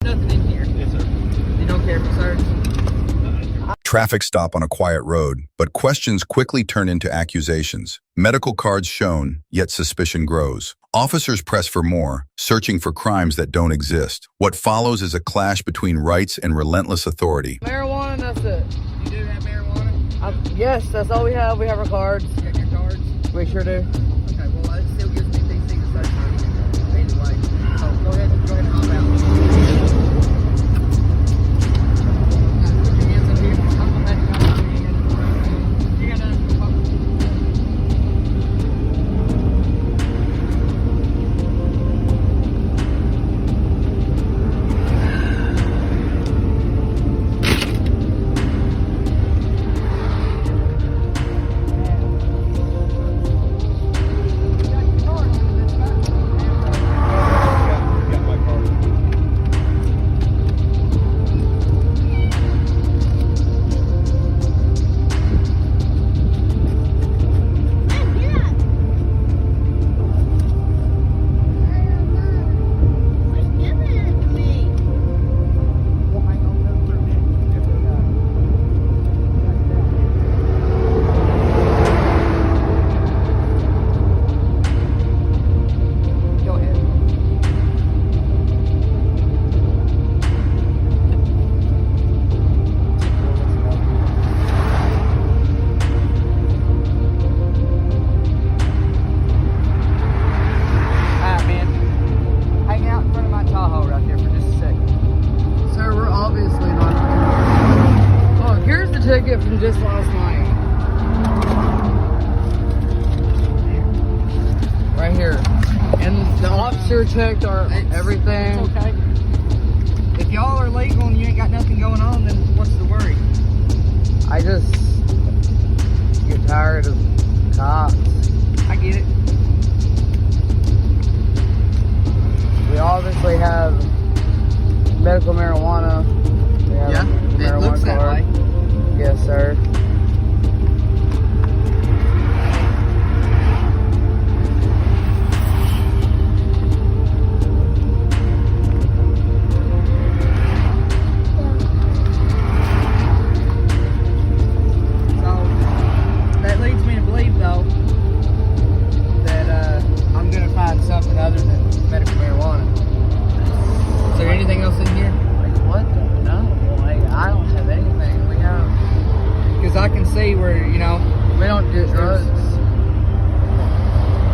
Nothing in here. Yes, sir. You don't care for search? Traffic stop on a quiet road, but questions quickly turn into accusations. Medical cards shown, yet suspicion grows. Officers press for more, searching for crimes that don't exist. What follows is a clash between rights and relentless authority. Marijuana, that's it. You do have marijuana? Yes, that's all we have. We have our cards. You got your cards? We sure do. Okay, well, it still gives me these things to search for anyway. So go ahead and hop out. Put your hands in here. I'm gonna let you go. You got to Got my card. go ahead. Alright, man. Hang out in front of my Tahoe right there for just a second. Sir, we're obviously not. Oh, here's the ticket from just last night. Right here. And the officer checked our everything. It's okay. If y'all are legal and you ain't got nothing going on, then what's the worry? I just get tired of cops. I get it. We obviously have medical marijuana. We have Yeah, a it marijuana looks that card. way. Yes, sir. So that leads me to believe, though, that I'm gonna find something other than medical marijuana. Is there anything else in here? Like, what the? No. Like, I don't have anything. We have. Because I can see where, you know, We don't do drugs.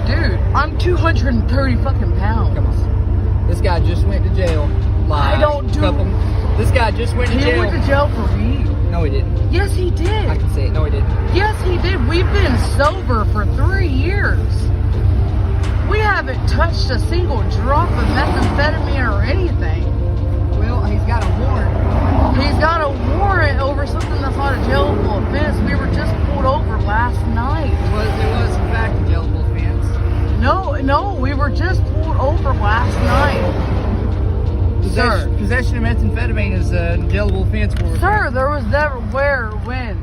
Dude, I'm 230 fucking pounds. come on. This guy just went to jail. I don't do- This guy just went to He jail. went to jail for weed. No, he didn't. Yes, he did. I can see it. No, he didn't. Yes, he did. We've been sober for 3 years. We haven't touched a single drop of methamphetamine or anything. Well, he's got a warrant. He's got a warrant over something that's not a jailable offense. We were just pulled over last night. It was in fact a jailable offense. No, we were just pulled over last night. Sir. Possession of methamphetamine is a jailable offense. Sir, there was never where, when.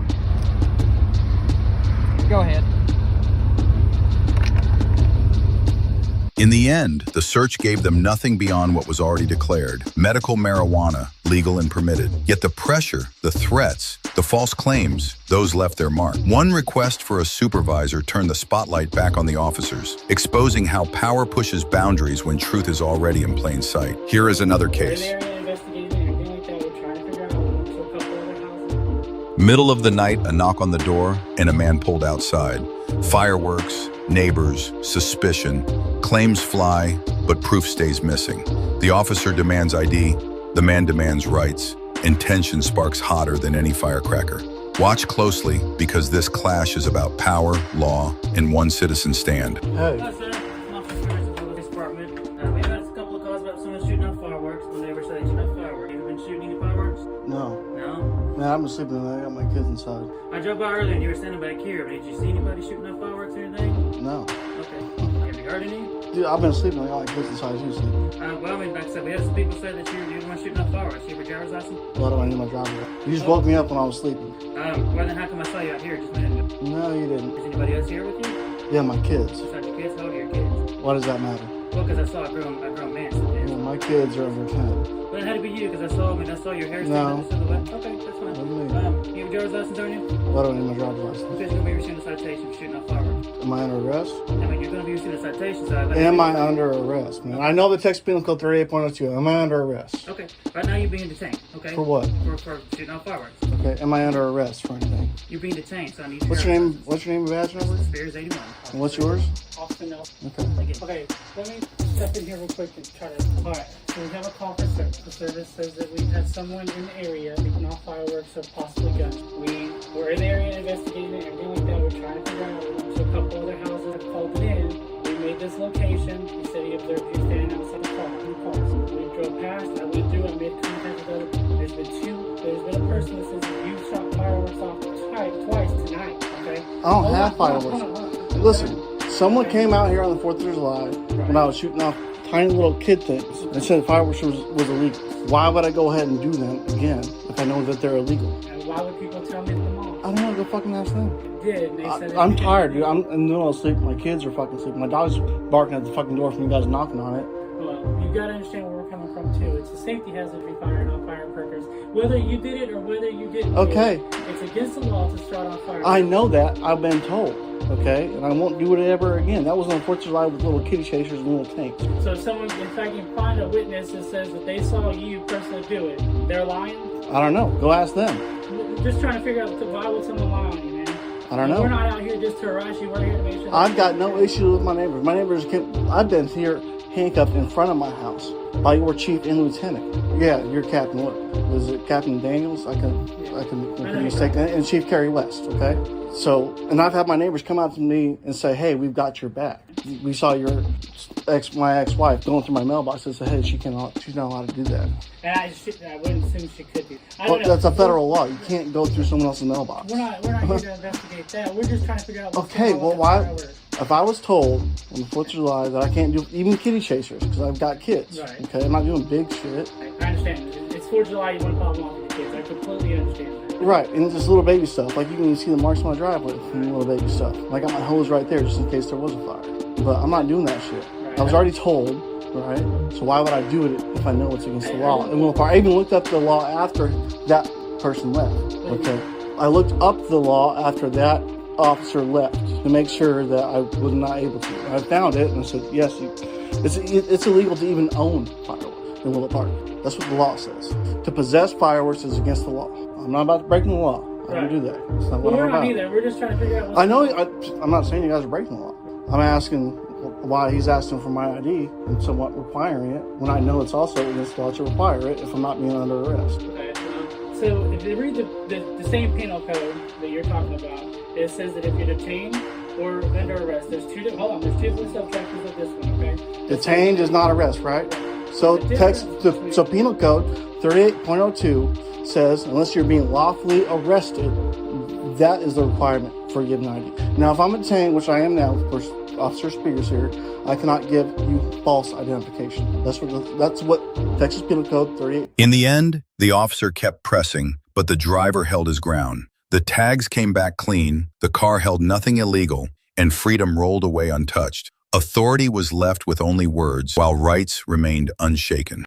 Go ahead. In the end, the search gave them nothing beyond what was already declared: medical marijuana, legal and permitted. Yet the pressure, the threats, the false claims, those left their mark. One request for a supervisor turned the spotlight back on the officers, exposing how power pushes boundaries when truth is already in plain sight. Here is another case. Middle of the night, a knock on the door, and a man pulled outside. Fireworks, neighbors, suspicion, claims fly, but proof stays missing. The officer demands ID, the man demands rights, and tension sparks hotter than any firecracker. Watch closely, because this clash is about power, law, and one citizen stand. Hey. Hi, sir. I'm Officer Rose of the Police Department. We've had a couple of calls about someone shooting off fireworks. The neighbor said they shooting off fireworks. Have you been shooting any fireworks? No. No? Man, I'm sleeping tonight. I got my kids inside. I drove by earlier and you were standing back here, but did you see anybody shooting off fireworks or anything? No. Okay. Have you heard any? Dude, I've been sleeping. I got my kids inside. You sleep. Well, I mean, like I said, we had some people say that you're the one shooting off fireworks. You have your driver's license? Why do I need my driver? You just woke me up when I was sleeping. Well, then how come I saw you out here just a minute ago? No, you didn't. Is anybody else here with you? Yeah, my kids. Besides your kids? How old are your kids? Why does that matter? Well, because I saw a grown man sitting there. Yeah, my My kids are over 10. But it had to be you because I saw him and I saw your hair No. standing in the silhouette. Okay, that's fine. You have a driver's license on you? I don't need my driver's license. Okay, so you're going to be receiving a citation for shooting off fireworks. Am I under arrest? I mean, you're going to be receiving a citation, so Am I under arrest, man? I know the Texas Penal Code 38.02. Am I under arrest? Okay, right now you're being detained, okay? For what? For shooting off fireworks. Okay. Am I under arrest for anything? You're being detained, so I need What's your name? What's your name and badge number? Spears 81. And what's yours? Austin Nelson. Okay. Okay, let me step in here real quick and try to. Alright, so we have a call for service. The service says that we have someone in the area shooting off fireworks or possibly guns. We were in the area investigating it, everything like that. We're trying to figure out. We went to a couple other houses that called it in. We made this location. He said he observed you standing outside the car. We drove past. I went through. I made contact with other. There's been a person that says that you shot fireworks off twice tonight. Okay. I don't have fireworks. Listen, someone came out here on the 4th of July when I was shooting off tiny little kid things and said fireworks was illegal. Why would I go ahead and do them again if I know that they're illegal? And why would people tell me them all? I don't know. Go fucking ask them. Did and they said that I'm you tired, didn't. dude. I'm in the middle of sleep. My kids are fucking sleeping. My dog's barking at the fucking door from you guys knocking on it. Well, you gotta understand where we're coming from too. It's a safety hazard if you're firing off firecrackers. Whether you did it or whether you didn't. Okay. Do it, it's against the law to start off fireworks. I know that. I've been told. Okay, and I won't do it ever again. That was on 4th of July with little kitty chasers and little tanks. So if someone, in fact, you find a witness that says that they saw you personally do it, they're lying? I don't know. Go ask them. We're just trying to figure out why would someone lie on you, man? I don't know. We're not out here just to harass you. We're here to make sure. I've got no issue with my neighbors. My neighbors I've been here handcuffed in front of my house by your chief and lieutenant. Yeah, your captain. What was it, Captain Daniels? I can make a mistake. And Chief Kerry West. Okay. So, and I've had my neighbors come out to me and say, "Hey, we've got your back. We saw my ex-wife going through my mailbox and said, hey, she's not allowed to do that." And I wouldn't assume she could be. I don't Well, know. that's a federal law. You can't go through someone else's mailbox. We're not here to investigate that. We're just trying to figure out what's Okay, going on well, with why? the fireworks. If I was told on the 4th of July that I can't do even kitty chasers because I've got kids, Right. okay, I'm not doing big shit. I understand. It's 4th of July. You want to follow along with your kids. I completely understand that. Right, and it's just little baby stuff. Like you can see the marks on my driveway from the little baby stuff. I got my hose right there just in case there was a fire. But I'm not doing that shit. Right. I was already told, right? So why would I do it if I know it's against the law? And I even looked up the law after that person left. Okay, I looked up the law after that officer left to make sure that I was not able to. I found it and I said, yes, it's illegal to even own fireworks in Willow Park. That's what the law says. To possess fireworks is against the law. I'm not about to break the law. I don't do that. It's not what Well, we're I'm not about. either. We're just trying to figure out what's I know. I'm not saying you guys are breaking the law. I'm asking why he's asking for my ID and somewhat requiring it when I know it's also against the law to require it if I'm not being under arrest. Okay. So if you read the same penal code that you're talking about, it says that if you're detained or under arrest, there's two different subchapters of this one, okay? Detained is not arrest, right? So so penal code 38.02 says unless you're being lawfully arrested, that is the requirement for getting an ID. Now, if I'm detained, which I am now, of course, Officer Spears here, I cannot give you false identification. That's what Texas Penal Code 38. In the end, the officer kept pressing, but the driver held his ground. The tags came back clean, the car held nothing illegal, and freedom rolled away untouched. Authority was left with only words, while rights remained unshaken.